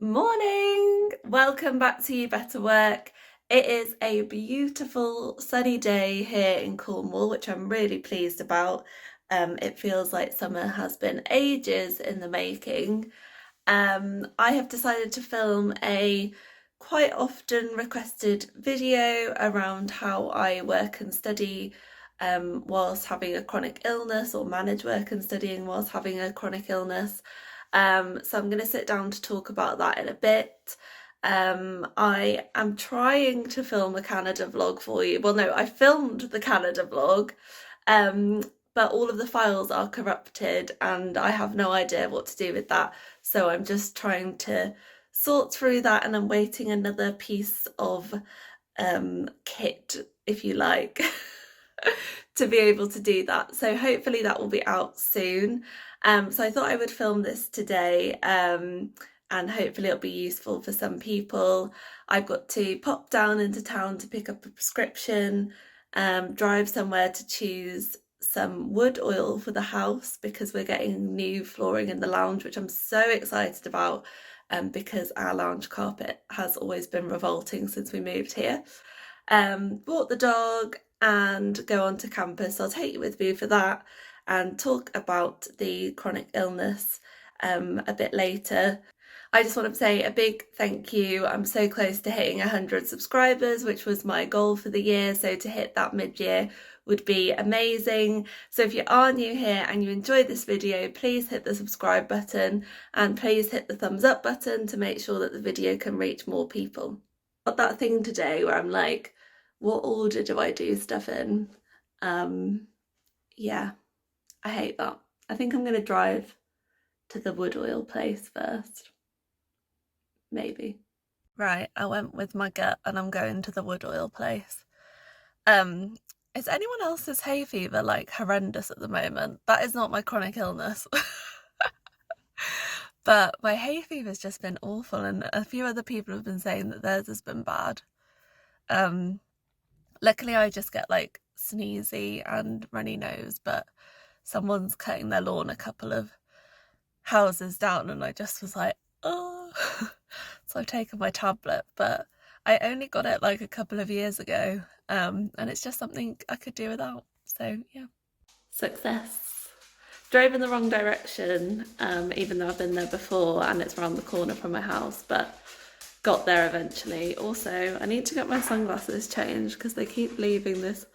Morning! Welcome back to You Better Work. It is a beautiful sunny day here in Cornwall, which I'm really pleased about. It feels like summer has been ages in the making. I have decided to film a quite often requested video around how I work and study whilst having a chronic illness, or manage work and studying whilst having a chronic illness. So I'm going to sit down to talk about that in a bit. I am trying to film a Canada vlog for you. Well, no, I filmed the Canada vlog, but all of the files are corrupted and I have no idea what to do with that. So I'm just trying to sort through that, and I'm waiting another piece of kit, if you like, to be able to do that. So hopefully that will be out soon. So I thought I would film this today, and hopefully it'll be useful for some people. I've got to pop down into town to pick up a prescription, drive somewhere to choose some wood oil for the house because we're getting new flooring in the lounge, which I'm so excited about, because our lounge carpet has always been revolting since we moved here. Walk the dog and go on to campus. I'll take you with me for that and talk about the chronic illness a bit later. I just want to say a big thank you. I'm so close to hitting 100 subscribers, which was my goal for the year. So to hit that mid-year would be amazing. So if you are new here and you enjoyed this video, please hit the subscribe button and please hit the thumbs up button to make sure that the video can reach more people. Got that thing today where I'm like, what order do I do stuff in? Yeah, I hate that. I think I'm going to drive to the wood oil place first. Maybe. Right, I went with my gut and I'm going to the wood oil place. Is anyone else's hay fever like horrendous at the moment? That is not my chronic illness. But my hay fever's just been awful, and a few other people have been saying that theirs has been bad. Luckily I just get like sneezy and runny nose, but someone's cutting their lawn a couple of houses down and I just was like, oh. So I've taken my tablet, but I only got it like a couple of years ago, and it's just something I could do without. So yeah. Success. Drove in the wrong direction, even though I've been there before and it's around the corner from my house, but got there eventually. Also, I need to get my sunglasses changed because they keep leaving this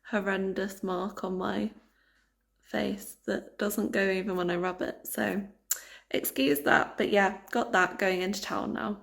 horrendous mark on my face that doesn't go even when I rub it. So excuse that, but yeah, got that, going into town now.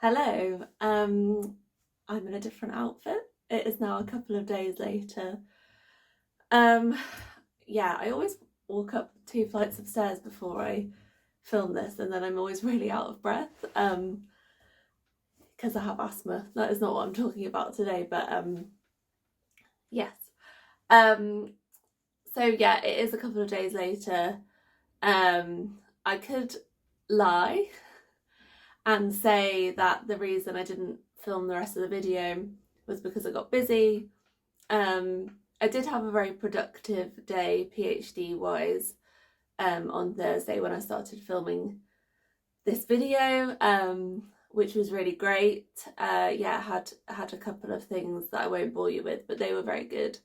Hello, I'm in a different outfit. It is now a couple of days later. Yeah, I always walk up 2 flights of stairs before I film this, and then I'm always really out of breath, because I have asthma. That is not what I'm talking about today, but yes. So yeah, it is a couple of days later. I could lie and say that the reason I didn't film the rest of the video was because I got busy. I did have a very productive day PhD wise on Thursday when I started filming this video, which was really great. Yeah, I had a couple of things that I won't bore you with, but they were very good.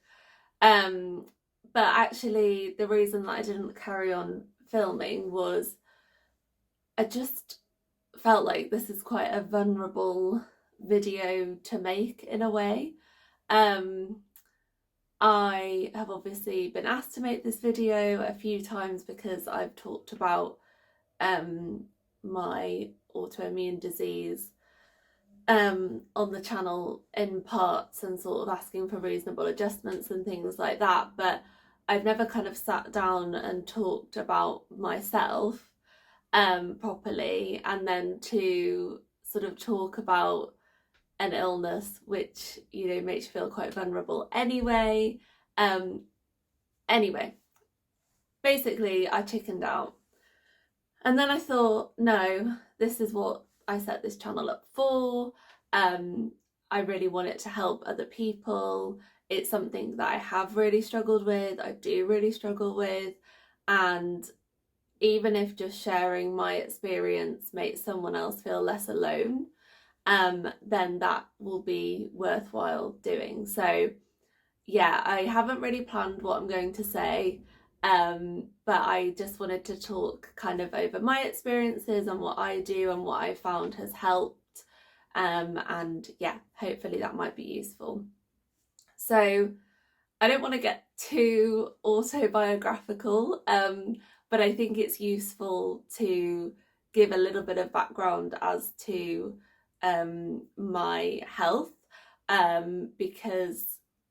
But actually the reason that I didn't carry on filming was I just felt like this is quite a vulnerable video to make in a way. I have obviously been asked to make this video a few times because I've talked about my autoimmune disease on the channel in parts and sort of asking for reasonable adjustments and things like that, but I've never kind of sat down and talked about myself properly, and then to sort of talk about an illness which, you know, makes you feel quite vulnerable anyway. Um, anyway, basically I chickened out. And then I thought, no, this is what I set this channel up for. I really want it to help other people. It's something that I have really struggled with, I do really struggle with. And even if just sharing my experience makes someone else feel less alone, then that will be worthwhile doing. So yeah, I haven't really planned what I'm going to say, but I just wanted to talk kind of over my experiences and what I do and what I found has helped. And yeah, hopefully that might be useful. So I don't want to get too autobiographical, but I think it's useful to give a little bit of background as to my health, because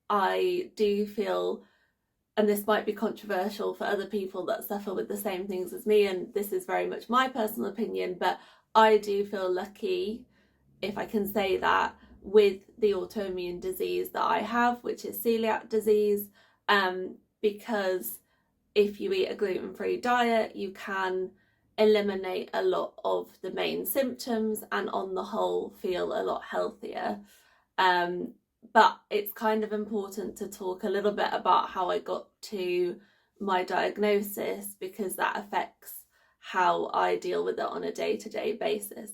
I do feel, and this might be controversial for other people that suffer with the same things as me, and this is very much my personal opinion, but I do feel lucky, if I can say that, with the autoimmune disease that I have, which is celiac disease, because if you eat a gluten-free diet, you can eliminate a lot of the main symptoms and on the whole feel a lot healthier. But it's kind of important to talk a little bit about how I got to my diagnosis, because that affects how I deal with it on a day-to-day basis,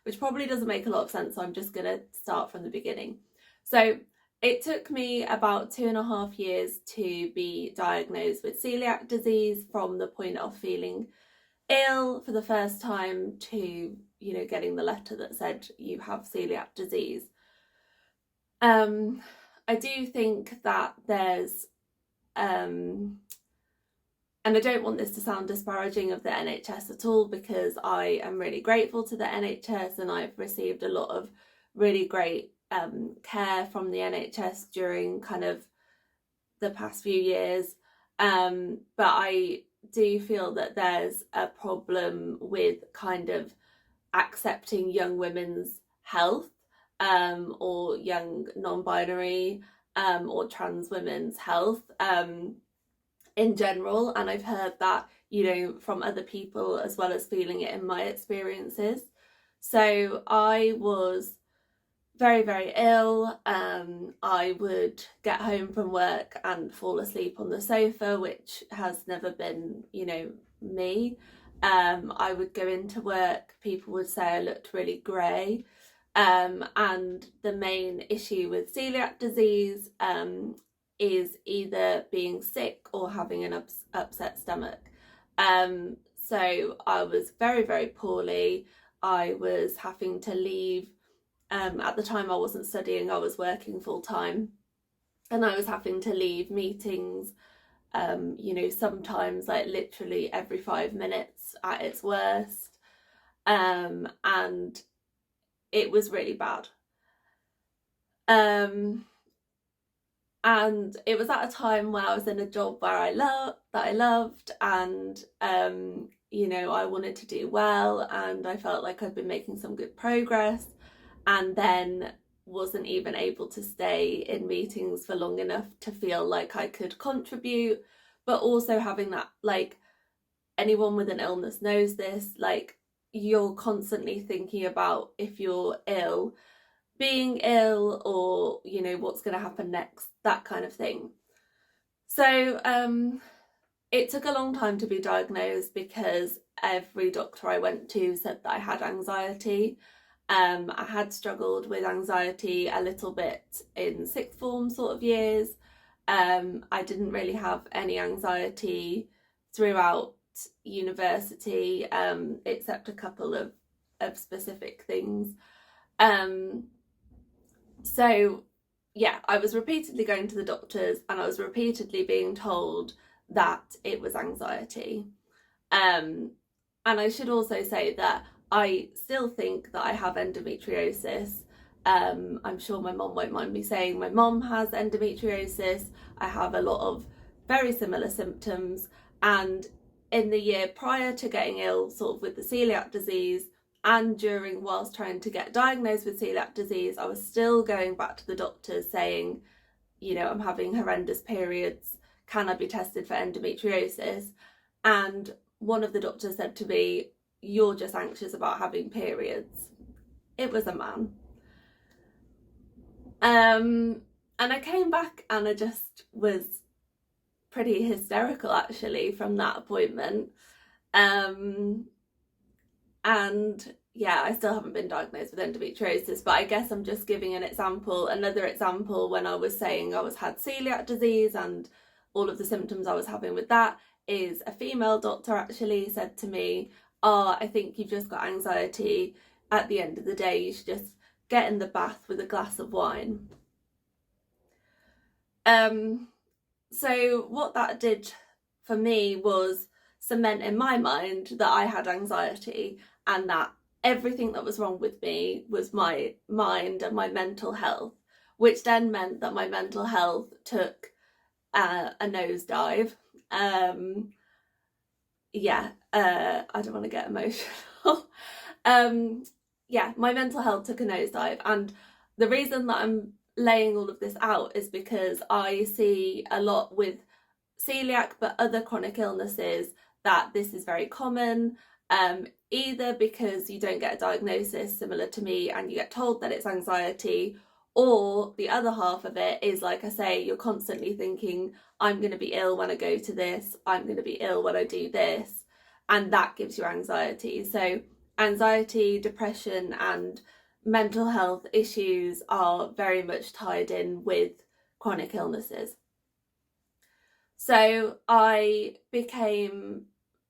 which probably doesn't make a lot of sense, so I'm just going to start from the beginning. So it took me about 2.5 years to be diagnosed with celiac disease, from the point of feeling ill for the first time to, you know, getting the letter that said you have celiac disease. I do think that there's, and I don't want this to sound disparaging of the NHS at all, because I am really grateful to the NHS and I've received a lot of really great care from the NHS during kind of the past few years. But I do feel that there's a problem with kind of accepting young women's health, or young non-binary or trans women's health in general. And I've heard that, you know, from other people as well as feeling it in my experiences. So I was very, very ill. I would get home from work and fall asleep on the sofa, which has never been, you know, me. I would go into work, people would say I looked really grey. And the main issue with celiac disease is either being sick or having an upset stomach. So I was very, very poorly. I was having to leave. At the time I wasn't studying, I was working full time, and I was having to leave meetings, you know, sometimes like literally every 5 minutes at its worst. And it was really bad. And it was at a time where I was in a job where I loved, and you know, I wanted to do well, and I felt like I'd been making some good progress, and then wasn't even able to stay in meetings for long enough to feel like I could contribute. But also having that, like, anyone with an illness knows this, like, you're constantly thinking about if you're ill, being ill, or, you know, what's going to happen next, that kind of thing. So it took a long time to be diagnosed, because every doctor I went to said that I had anxiety. I had struggled with anxiety a little bit in sixth form sort of years. I didn't really have any anxiety throughout university, except a couple of specific things. So yeah, I was repeatedly going to the doctors, and I was repeatedly being told that it was anxiety. And I should also say that I still think that I have endometriosis. I'm sure my mum won't mind me saying my mum has endometriosis. I have a lot of very similar symptoms, and in the year prior to getting ill sort of with the celiac disease, and during whilst trying to get diagnosed with celiac disease, I was still going back to the doctors saying, you know, I'm having horrendous periods, can I be tested for endometriosis? And one of the doctors said to me, you're just anxious about having periods. It was a man. And I came back and I just was pretty hysterical actually from that appointment. And yeah, I still haven't been diagnosed with endometriosis, but I guess I'm just giving an example, another example. When I was saying I had celiac disease and all of the symptoms I was having with that, is a female doctor actually said to me, oh, I think you've just got anxiety. At the end of the day, you should just get in the bath with a glass of wine. So what that did for me was cement in my mind that I had anxiety, and that everything that was wrong with me was my mind and my mental health, which then meant that my mental health took a nosedive. I don't want to get emotional. Yeah, my mental health took a nosedive, and the reason that I'm laying all of this out is because I see a lot with celiac but other chronic illnesses that this is very common, either because you don't get a diagnosis similar to me and you get told that it's anxiety, or the other half of it is, like I say, you're constantly thinking, I'm going to be ill when I go to this, I'm going to be ill when I do this, and that gives you anxiety. So anxiety, depression and mental health issues are very much tied in with chronic illnesses. So I became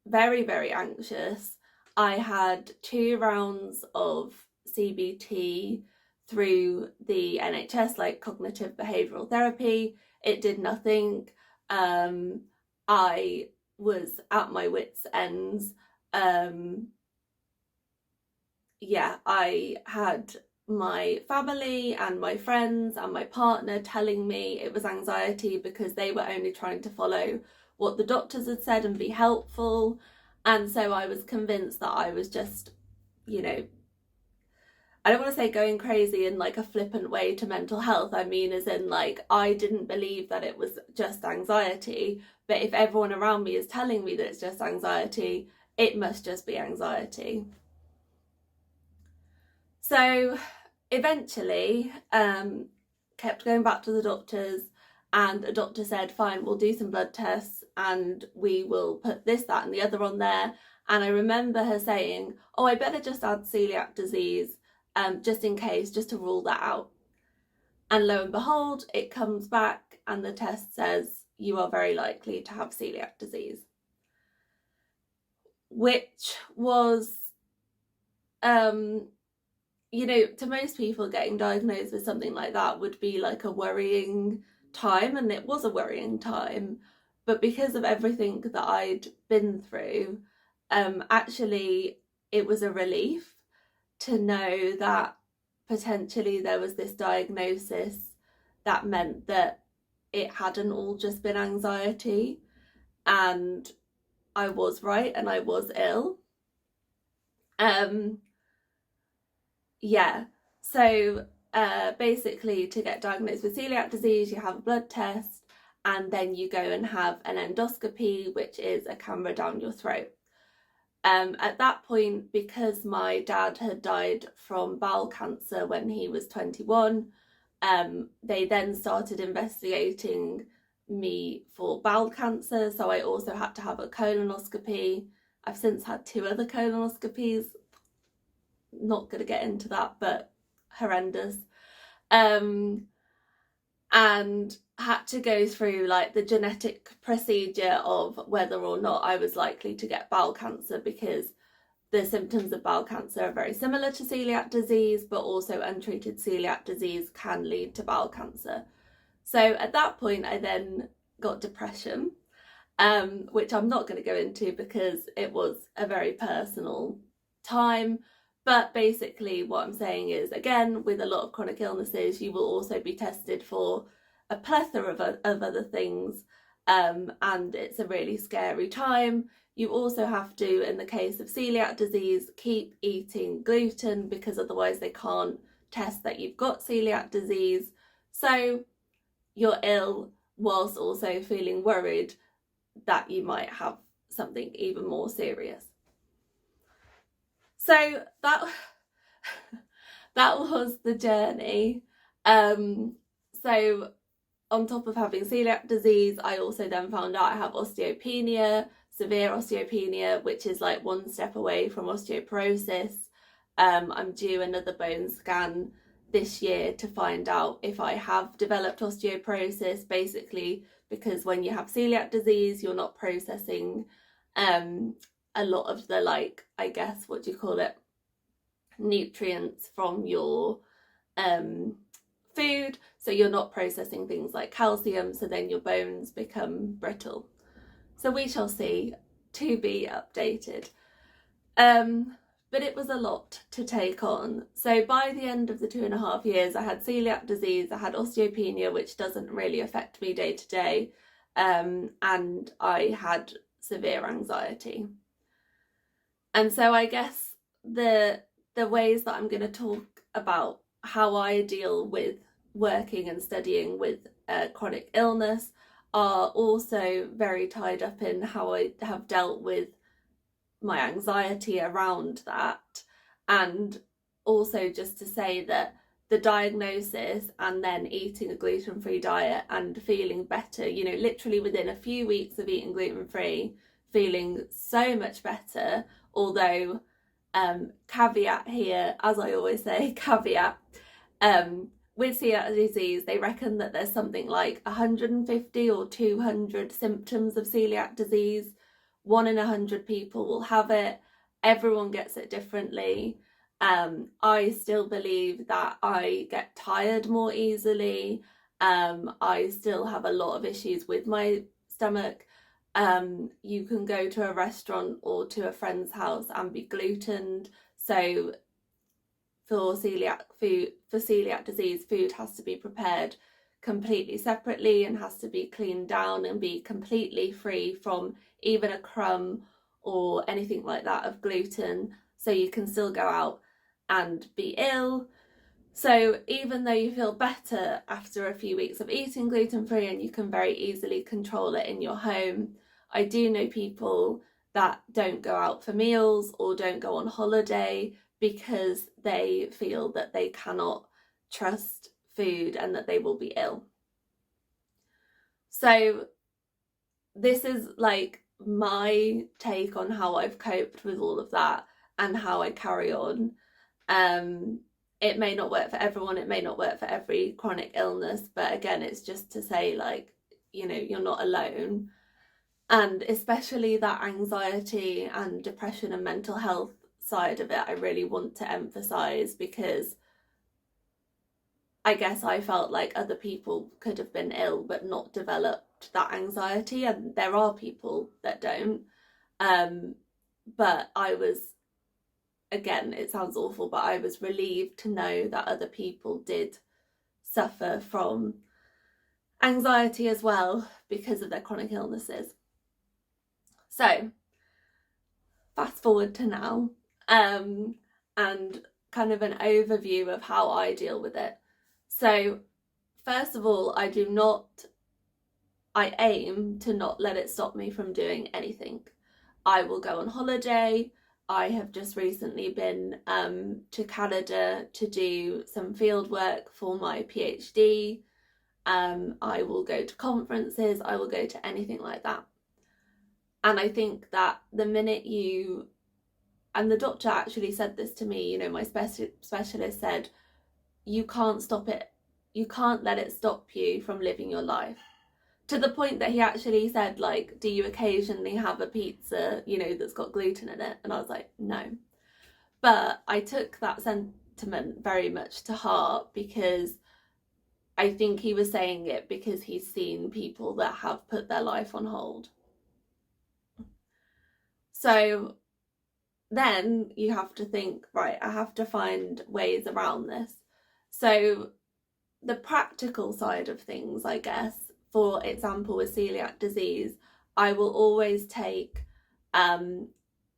very, very anxious. I had 2 rounds of CBT through the NHS, like cognitive behavioural therapy. It did nothing. I was at my wits' ends. I had my family and my friends and my partner telling me it was anxiety because they were only trying to follow what the doctors had said and be helpful. And so I was convinced that I was just, you know, I don't want to say going crazy in like a flippant way to mental health. I mean, as in, like, I didn't believe that it was just anxiety, but if everyone around me is telling me that it's just anxiety, it must just be anxiety. So eventually, kept going back to the doctors, and a doctor said, fine, we'll do some blood tests and we will put this, that and the other on there. And I remember her saying, oh, I better just add celiac disease, just in case, just to rule that out. And lo and behold, it comes back and the test says you are very likely to have celiac disease, which was, you know, to most people, getting diagnosed with something like that would be like a worrying time, and it was a worrying time. But because of everything that I'd been through, actually it was a relief to know that potentially there was this diagnosis that meant that it hadn't all just been anxiety, and I was right and I was ill. So basically, to get diagnosed with celiac disease, you have a blood test and then you go and have an endoscopy, which is a camera down your throat. At that point, because my dad had died from bowel cancer when he was 21, they then started investigating me for bowel cancer, so I also had to have a colonoscopy. I've since had 2 other colonoscopies. Not going to get into that, but horrendous. And had to go through like the genetic procedure of whether or not I was likely to get bowel cancer, because the symptoms of bowel cancer are very similar to celiac disease, but also untreated celiac disease can lead to bowel cancer. So at that point, I then got depression, which I'm not going to go into because it was a very personal time. But basically what I'm saying is, again, with a lot of chronic illnesses, you will also be tested for a plethora of other things, and it's a really scary time. You also have to, in the case of celiac disease, keep eating gluten because otherwise they can't test that you've got celiac disease. So you're ill whilst also feeling worried that you might have something even more serious. So that was the journey. So on top of having celiac disease, I also then found out I have osteopenia, severe osteopenia, which is like one step away from osteoporosis. I'm due another bone scan this year to find out if I have developed osteoporosis, basically because when you have celiac disease, you're not processing a lot of the, like, I guess, what do you call it, nutrients from your food, so you're not processing things like calcium, so then your bones become brittle. So we shall see, to be updated. But it was a lot to take on. So by the end of the 2.5 years, I had celiac disease, I had osteopenia, which doesn't really affect me day to day, and I had severe anxiety. And so I guess the ways that I'm going to talk about how I deal with working and studying with chronic illness are also very tied up in how I have dealt with my anxiety around that. And also just to say that the diagnosis and then eating a gluten-free diet and feeling better, you know, literally within a few weeks of eating gluten-free, feeling so much better. Although caveat here, as I always say, caveat, with celiac disease, they reckon that there's something like 150 or 200 symptoms of celiac disease. 1 in 100 people will have it. Everyone gets it differently. I still believe that I get tired more easily. I still have a lot of issues with my stomach. You can go to a restaurant or to a friend's house and be glutened. So for celiac disease, food has to be prepared completely separately and has to be cleaned down and be completely free from even a crumb or anything like that of gluten, so you can still go out and be ill. So even though you feel better after a few weeks of eating gluten-free and you can very easily control it in your home, I do know people that don't go out for meals or don't go on holiday because they feel that they cannot trust food and that they will be ill. So this is like my take on how I've coped with all of that and how I carry on. It may not work for everyone, it may not work for every chronic illness, but again, it's just to say, like, you know, you're not alone. And especially that anxiety and depression and mental health side of it, I really want to emphasize, because I guess I felt like other people could have been ill but not developed that anxiety, and there are people that don't. But I was, again, it sounds awful, but I was relieved to know that other people did suffer from anxiety as well because of their chronic illnesses. So fast forward to now, and kind of an overview of how I deal with it. So first of all, I aim to not let it stop me from doing anything. I will go on holiday. I have just recently been to Canada to do some field work for my PhD. I will go to conferences, I will go to anything like that. And I think that the minute you, and the doctor actually said this to me, you know, my specialist said, you can't stop it, you can't let it stop you from living your life. To the point that he actually said, like, do you occasionally have a pizza, you know, that's got gluten in it? And I was like, no. But I took that sentiment very much to heart, because I think he was saying it because he's seen people that have put their life on hold. So then you have to think, right, I have to find ways around this. So the practical side of things, I guess, for example, with celiac disease, I will always take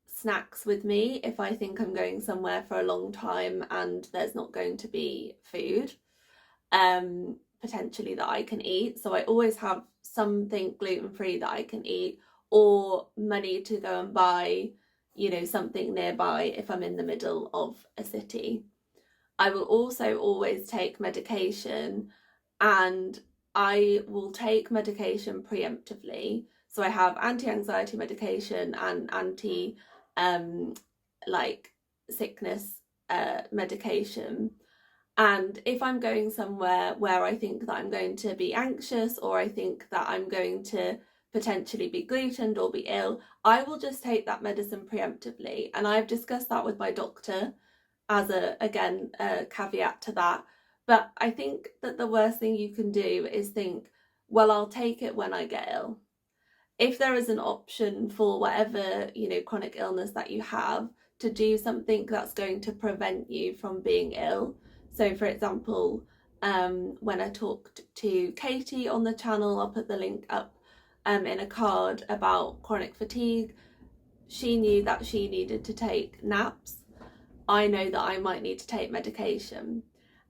snacks with me if I think I'm going somewhere for a long time and there's not going to be food potentially that I can eat. So I always have something gluten-free that I can eat, or money to go and buy, something nearby if I'm in the middle of a city. I will also always take medication, and I will take medication preemptively. So I have anti-anxiety medication and anti like sickness medication. And if I'm going somewhere where I think that I'm going to be anxious, or I think that I'm going to potentially be glutened or be ill, I will just take that medicine preemptively. And I've discussed that with my doctor as a caveat to that. But I think that the worst thing you can do is think, well, I'll take it when I get ill. If there is an option for whatever, chronic illness that you have, to do something that's going to prevent you from being ill. So for example, when I talked to Katie on the channel, I'll put the link up in a card, about chronic fatigue, she knew that she needed to take naps. I know that I might need to take medication.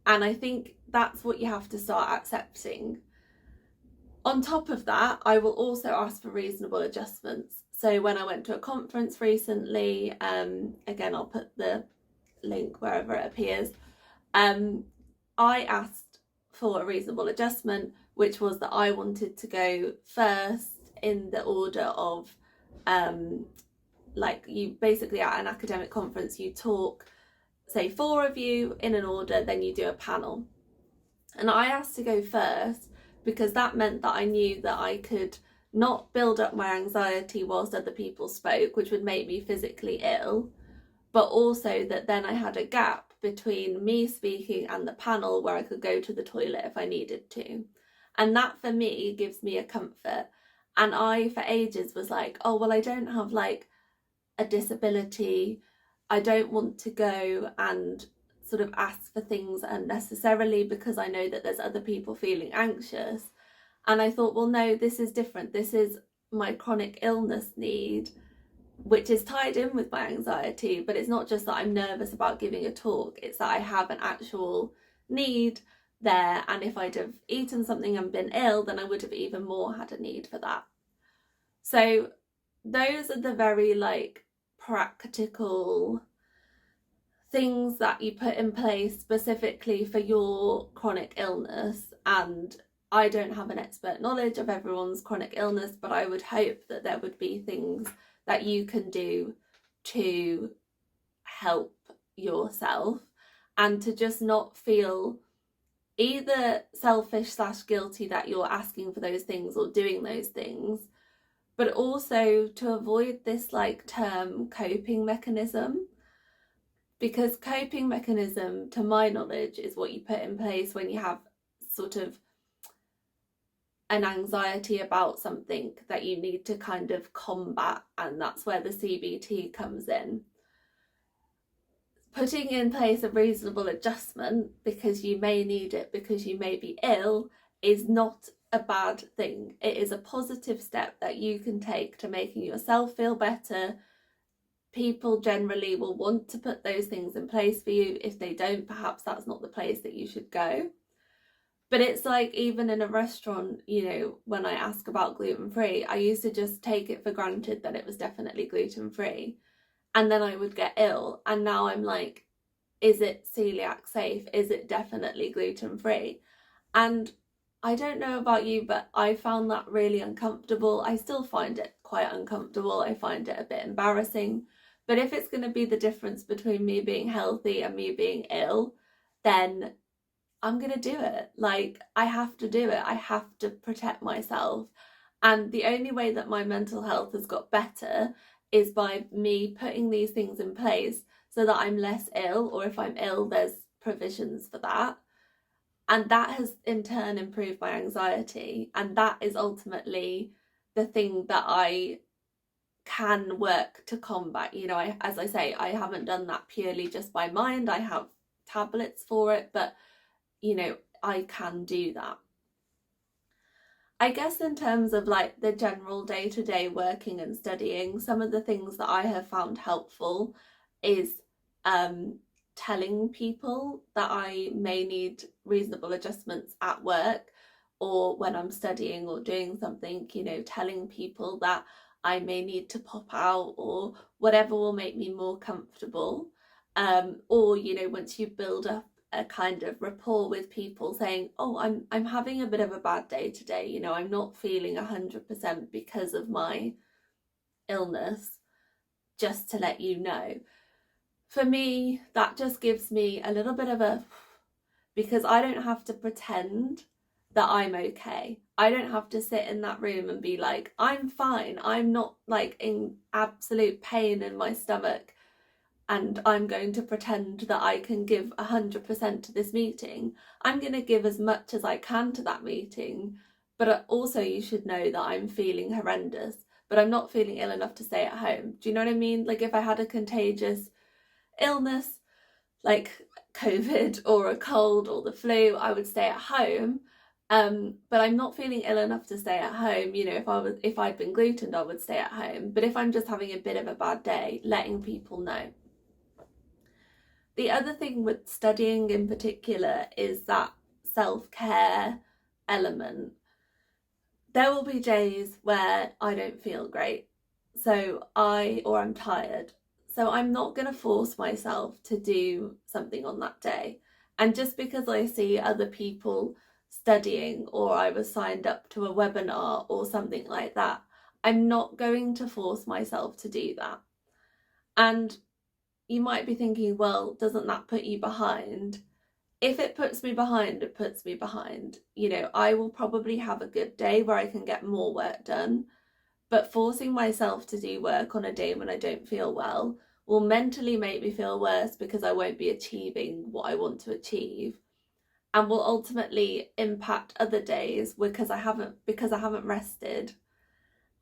And I think that's what you have to start accepting. On top of that, I will also ask for reasonable adjustments. So when I went to a conference recently, again, I'll put the link wherever it appears, I asked for a reasonable adjustment, which was that I wanted to go first in the order of, like, you basically at an academic conference, you talk, say 4 of you in an order, then you do a panel. And I asked to go first because that meant that I knew that I could not build up my anxiety whilst other people spoke, which would make me physically ill, but also that then I had a gap between me speaking and the panel where I could go to the toilet if I needed to. And that for me gives me a comfort. And I, for ages, was like, oh, well, I don't have like a disability. I don't want to go and sort of ask for things unnecessarily because I know that there's other people feeling anxious. And I thought, well, no, this is different. This is my chronic illness need, which is tied in with my anxiety. But it's not just that I'm nervous about giving a talk, it's that I have an actual need there. And if I'd have eaten something and been ill, then I would have even more had a need for that. So those are the very like practical things that you put in place specifically for your chronic illness. And I don't have an expert knowledge of everyone's chronic illness, but I would hope that there would be things that you can do to help yourself, and to just not feel either selfish / guilty that you're asking for those things or doing those things, but also to avoid this like term coping mechanism. Because coping mechanism, to my knowledge, is what you put in place when you have sort of an anxiety about something that you need to kind of combat, and that's where the CBT comes in. Putting in place a reasonable adjustment because you may need it, because you may be ill, is not a bad thing. It is a positive step that you can take to making yourself feel better. People generally will want to put those things in place for you. If they don't, perhaps that's not the place that you should go. But it's like, even in a restaurant, when I ask about gluten-free, I used to just take it for granted that it was definitely gluten-free. And then I would get ill. And now I'm like, is it celiac safe? Is it definitely gluten-free? And I don't know about you, but I found that really uncomfortable. I still find it quite uncomfortable. I find it a bit embarrassing. But if it's going to be the difference between me being healthy and me being ill, then I'm going to do it. Like, I have to do it. I have to protect myself. And the only way that my mental health has got better is by me putting these things in place so that I'm less ill, or if I'm ill, there's provisions for that. And that has in turn improved my anxiety. And that is ultimately the thing that I can work to combat. You know, as I say, I haven't done that purely just by mind. I have tablets for it, but you know, I can do that. I guess in terms of like the general day-to-day working and studying, some of the things that I have found helpful is telling people that I may need reasonable adjustments at work, or when I'm studying or doing something, you know, telling people that I may need to pop out or whatever will make me more comfortable. Or, you know, once you build up a kind of rapport with people, saying, oh, I'm having a bit of a bad day today, you know, I'm not feeling 100% because of my illness, just to let you know. For me, that just gives me a little bit of a, because I don't have to pretend that I'm okay. I don't have to sit in that room and be like, I'm fine, I'm not like in absolute pain in my stomach, and I'm going to pretend that I can give 100% to this meeting. I'm going to give as much as I can to that meeting, but also you should know that I'm feeling horrendous, but I'm not feeling ill enough to stay at home. Do you know what I mean? Like if I had a contagious illness like COVID or a cold or the flu, I would stay at home. But I'm not feeling ill enough to stay at home. You know, if I'd been glutened, I would stay at home. But if I'm just having a bit of a bad day, letting people know. The other thing with studying in particular is that self-care element. There will be days where I don't feel great, or I'm tired. So I'm not going to force myself to do something on that day. And just because I see other people studying, or I was signed up to a webinar or something like that, I'm not going to force myself to do that. And you might be thinking, well, doesn't that put you behind? If it puts me behind, it puts me behind. You know, I will probably have a good day where I can get more work done, but forcing myself to do work on a day when I don't feel well will mentally make me feel worse, because I won't be achieving what I want to achieve, and will ultimately impact other days because I haven't rested,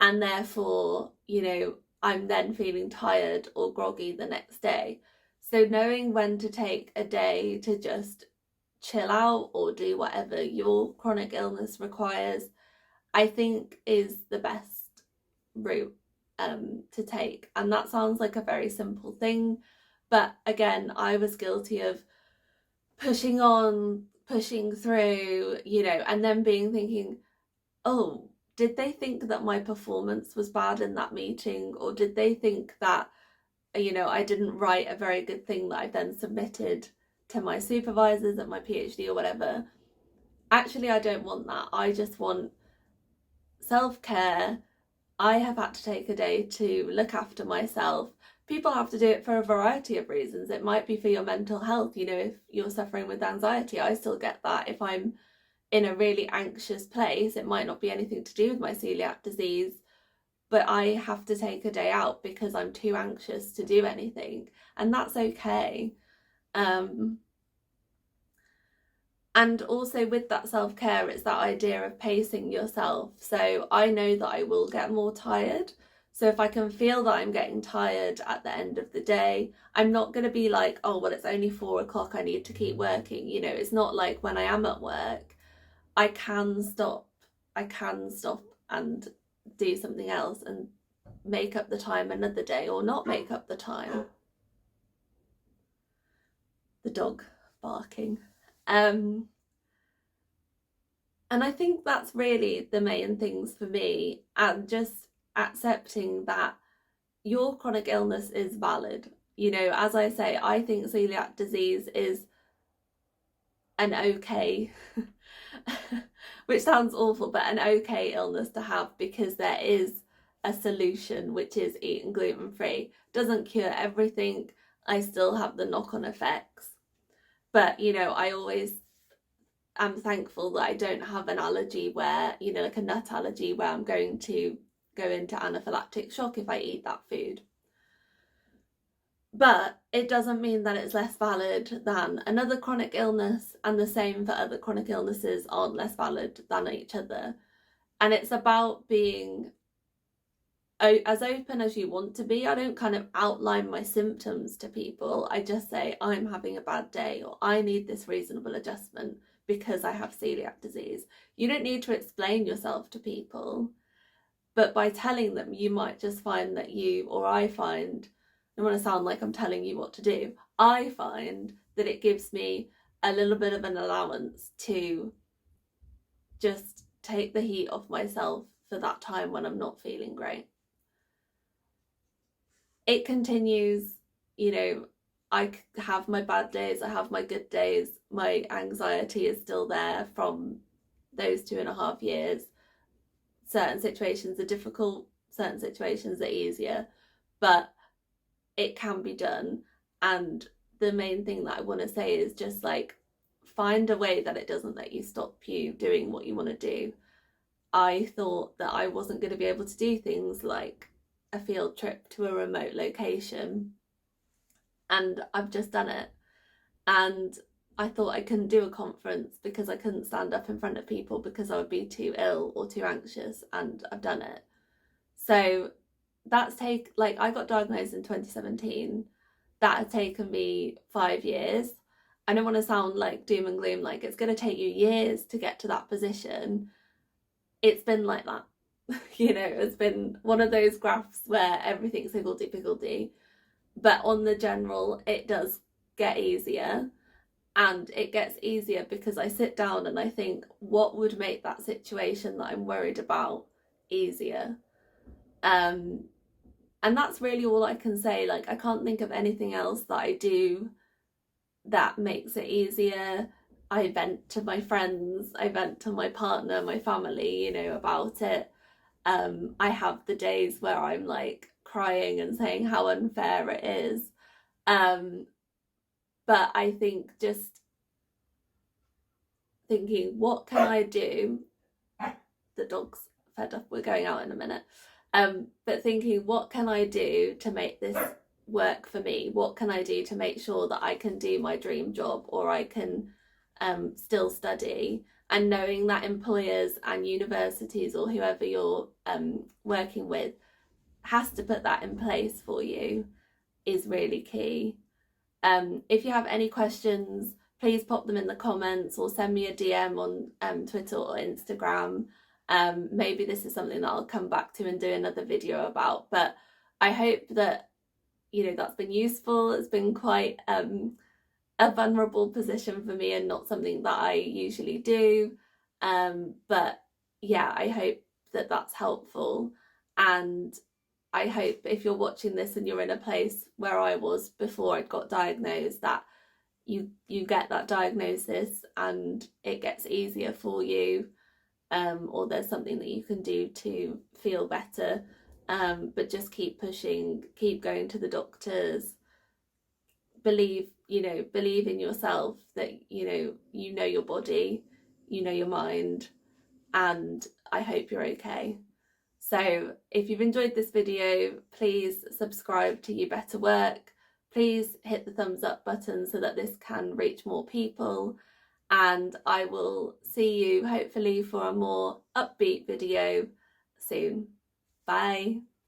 and therefore, you know, I'm then feeling tired or groggy the next day. So knowing when to take a day to just chill out or do whatever your chronic illness requires, I think is the best route to take. And that sounds like a very simple thing, but again, I was guilty of pushing on, pushing through, you know, and then thinking, oh, did they think that my performance was bad in that meeting? Or did they think that, you know, I didn't write a very good thing that I then submitted to my supervisors at my PhD or whatever? Actually, I don't want that. I just want self-care. I have had to take a day to look after myself. People have to do it for a variety of reasons. It might be for your mental health. You know, if you're suffering with anxiety, I still get that. If I'm in a really anxious place, it might not be anything to do with my coeliac disease, but I have to take a day out because I'm too anxious to do anything, and that's okay. And also with that self-care, it's that idea of pacing yourself. So I know that I will get more tired. So if I can feel that I'm getting tired at the end of the day, I'm not going to be like, oh, well, it's only 4 o'clock, I need to keep working. You know, it's not like when I am at work, I can stop and do something else and make up the time another day, or not make up the time. The dog barking. And I think that's really the main things for me, and just accepting that your chronic illness is valid. You know, as I say, I think celiac disease is an okay, which sounds awful, but an okay illness to have, because there is a solution, which is eating gluten-free. Doesn't cure everything. I still have the knock-on effects, but you know, I always am thankful that I don't have an allergy where, you know, like a nut allergy, where I'm going to go into anaphylactic shock if I eat that food. But it doesn't mean that it's less valid than another chronic illness, and the same for other chronic illnesses aren't less valid than each other. And it's about being as open as you want to be. I don't kind of outline my symptoms to people. I just say I'm having a bad day, or I need this reasonable adjustment because I have celiac disease. You don't need to explain yourself to people, but by telling them, you might just find that I find, I don't want to sound like I'm telling you what to do, I find that it gives me a little bit of an allowance to just take the heat off myself for that time when I'm not feeling great. It continues, I have my bad days, I have my good days. My anxiety is still there from those 2.5 years. Certain situations are difficult, certain situations are easier, but it can be done. And the main thing that I want to say is just like, find a way that it doesn't let you stop you doing what you want to do. I thought that I wasn't going to be able to do things like a field trip to a remote location, and I've just done it. And I thought I couldn't do a conference because I couldn't stand up in front of people because I would be too ill or too anxious, and I've done it. So I got diagnosed in 2017. That has taken me 5 years. I don't want to sound like doom and gloom, like it's going to take you years to get to that position. It's been like that. It's been one of those graphs where everything's higgledy-piggledy, but on the general, it does get easier. And it gets easier because I sit down and I think, what would make that situation that I'm worried about easier? And that's really all I can say. Like, I can't think of anything else that I do that makes it easier. I vent to my friends, I vent to my partner, my family, about it. I have the days where I'm like crying and saying how unfair it is. But I think just thinking, what can I do? The dog's fed up, we're going out in a minute. But thinking, what can I do to make this work for me? What can I do to make sure that I can do my dream job, or I can still study? And knowing that employers and universities or whoever you're working with has to put that in place for you is really key. If you have any questions, please pop them in the comments or send me a DM on Twitter or Instagram. Maybe this is something that I'll come back to and do another video about, but I hope that that's been useful. It's been quite a vulnerable position for me and not something that I usually do, but yeah, I hope that that's helpful. And I hope if you're watching this and you're in a place where I was before I got diagnosed, that you get that diagnosis and it gets easier for you, or there's something that you can do to feel better. But just keep pushing, keep going to the doctors, believe in yourself, that you know your body, you know your mind, and I hope you're okay. So if you've enjoyed this video, please subscribe to You Better Work. Please hit the thumbs up button so that this can reach more people. And I will see you hopefully for a more upbeat video soon. Bye.